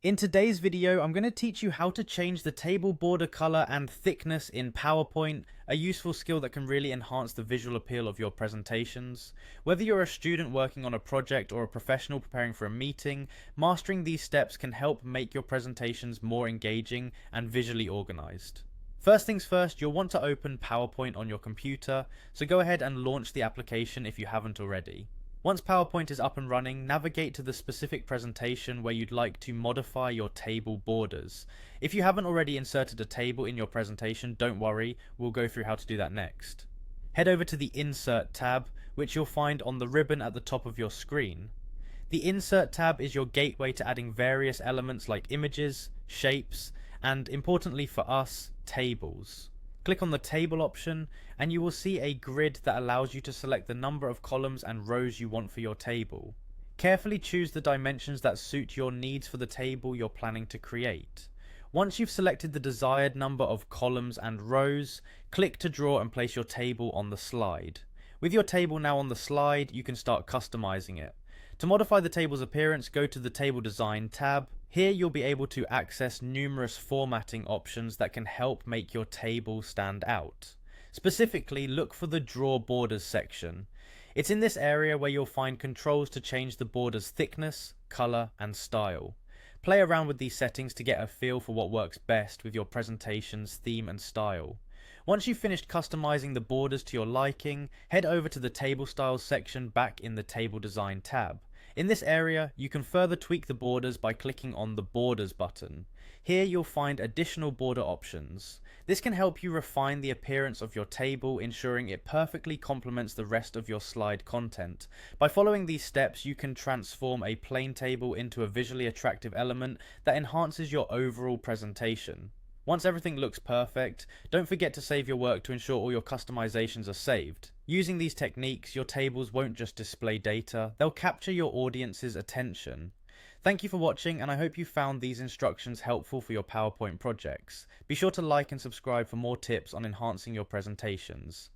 In today's video, I'm going to teach you how to change the table border color and thickness in PowerPoint, a useful skill that can really enhance the visual appeal of your presentations. Whether you're a student working on a project or a professional preparing for a meeting, mastering these steps can help make your presentations more engaging and visually organized. First things first, you'll want to open PowerPoint on your computer, so go ahead and launch the application if you haven't already. Once PowerPoint is up and running, navigate to the specific presentation where you'd like to modify your table borders. If you haven't already inserted a table in your presentation, don't worry, we'll go through how to do that next. Head over to the Insert tab, which you'll find on the ribbon at the top of your screen. The Insert tab is your gateway to adding various elements like images, shapes, and importantly for us, tables. Click on the table option and you will see a grid that allows you to select the number of columns and rows you want for your table. Carefully choose the dimensions that suit your needs for the table you're planning to create. Once you've selected the desired number of columns and rows, click to draw and place your table on the slide. With your table now on the slide, you can start customizing it. To modify the table's appearance, go to the Table Design tab. Here you'll be able to access numerous formatting options that can help make your table stand out. Specifically, look for the Draw Borders section. It's in this area where you'll find controls to change the border's thickness, color, and style. Play around with these settings to get a feel for what works best with your presentation's theme and style. Once you've finished customizing the borders to your liking, head over to the Table Styles section back in the Table Design tab. In this area, you can further tweak the borders by clicking on the Borders button. Here you'll find additional border options. This can help you refine the appearance of your table, ensuring it perfectly complements the rest of your slide content. By following these steps, you can transform a plain table into a visually attractive element that enhances your overall presentation. Once everything looks perfect, don't forget to save your work to ensure all your customizations are saved. Using these techniques, your tables won't just display data, they'll capture your audience's attention. Thank you for watching, and I hope you found these instructions helpful for your PowerPoint projects. Be sure to like and subscribe for more tips on enhancing your presentations.